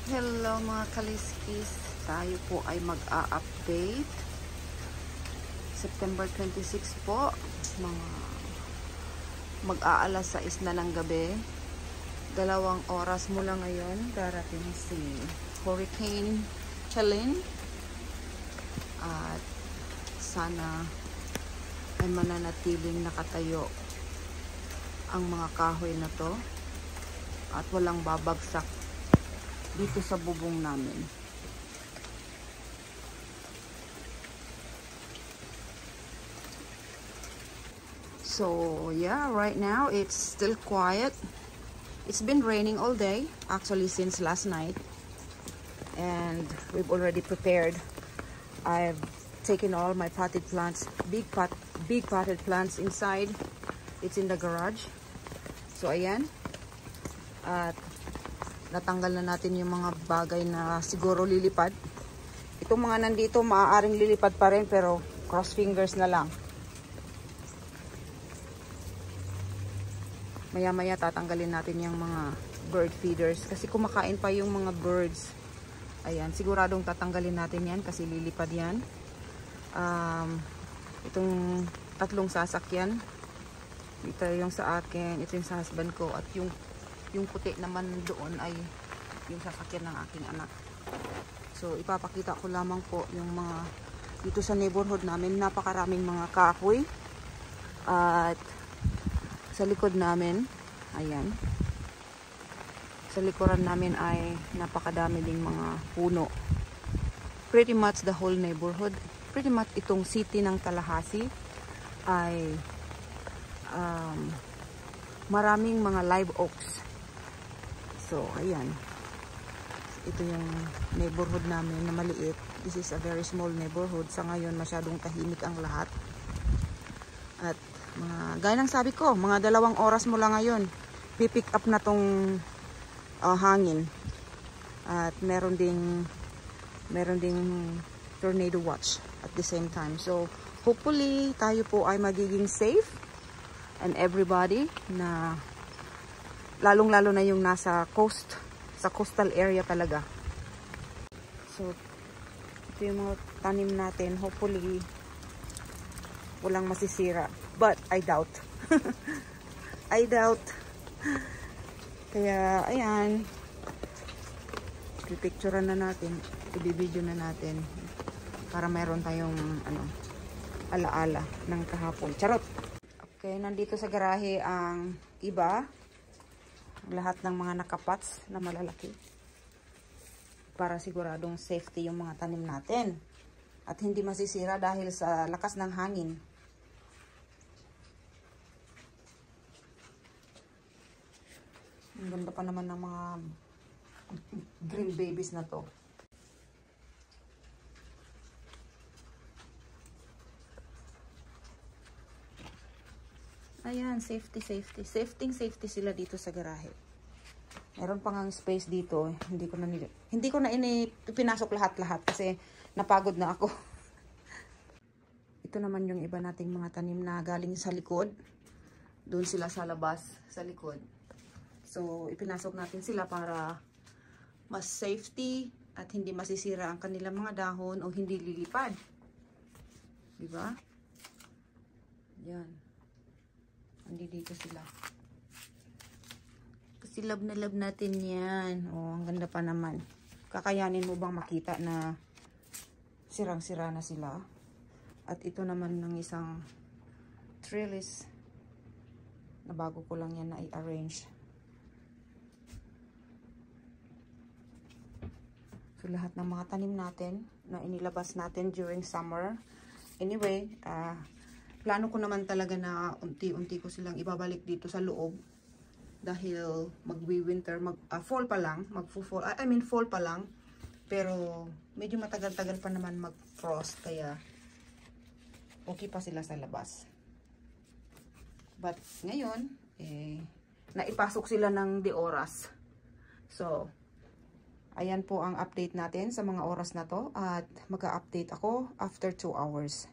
Hello mga kaliskis, tayo po ay mag-a-update September 26 po, mga mag-aalas 6 na ng gabi. 2 oras mula ngayon darating si Hurricane Helene at sana ay mananatiling nakatayo ang mga kahoy na to at walang babagsak dito sa bubong namin. So yeah, right now it's still quiet. It's been raining all day, actually since last night, and we've already prepared. I've taken all my potted plants, big potted plants inside. It's in the garage. So ayan, at natanggal na natin yung mga bagay na siguro lilipad. Itong mga nandito maaaring lilipad pa rin, pero cross fingers na lang. Maya maya tatanggalin natin yung mga bird feeders kasi kumakain pa yung mga birds. Ayan, siguradong tatanggalin natin yan kasi lilipad yan. Itong 3 sasakyan, ito yung sa akin, ito yung sa husband ko, at yung puti naman doon ay yung sasakyan ng aking anak. So ipapakita ko lamang po yung mga dito sa neighborhood namin. Napakaraming mga kahoy, at sa likod namin, ayan, sa likuran namin ay napakadami ding mga puno. Pretty much the whole neighborhood, pretty much itong city ng Tallahassee ay maraming mga live oaks. So, ayan. Ito yung neighborhood namin na maliit. This is a very small neighborhood. Sa ngayon, masyadong tahimik ang lahat. At gaya ng sabi ko, mga 2 oras mula ngayon, pipick up na tong hangin. At meron ding tornado watch at the same time. So, hopefully, tayo po ay magiging safe. And everybody na lalong-lalo na yung nasa coast, sa coastal area talaga. So, ito yung mga tanim natin. Hopefully, walang masisira. But, I doubt. I doubt. Kaya, ayan. Pipicturean na natin. I-video na natin. Para mayroon tayong, alaala ng kahapon. Charot! Okay, nandito sa garahe ang iba. Lahat ng mga nakapots na malalaki para siguradong safety yung mga tanim natin at hindi masisira dahil sa lakas ng hangin. Ang ganda pa naman ng mga green babies na to. Ayan, safety sila dito sa garahe. Meron pa ngang space dito. Hindi ko na pinasok lahat kasi napagod na ako. Ito naman yung iba nating mga tanim na galing sa likod. Doon sila sa labas, sa likod. So, ipinasok natin sila para mas safety at hindi masisira ang kanilang mga dahon o hindi lilipad. Diba? Yan. Hindi dito sila. Kasi love na love natin yan. Oh, ang ganda pa naman. Kakayanin mo bang makita na sirang-sira na sila? At ito naman ng isang trellis na bago ko lang yan na i-arrange. So, lahat ng mga tanim natin na inilabas natin during summer. Anyway, plano ko naman talaga na unti-unti ko silang ibabalik dito sa loob dahil magwi-winter, fall pa lang, fall pa lang, pero medyo matagal-tagal pa naman mag-frost, kaya okay pa sila sa labas. But ngayon, naipasok sila ng de oras. So, ayan po ang update natin sa mga oras na to, at mag-a-update ako after 2 hours.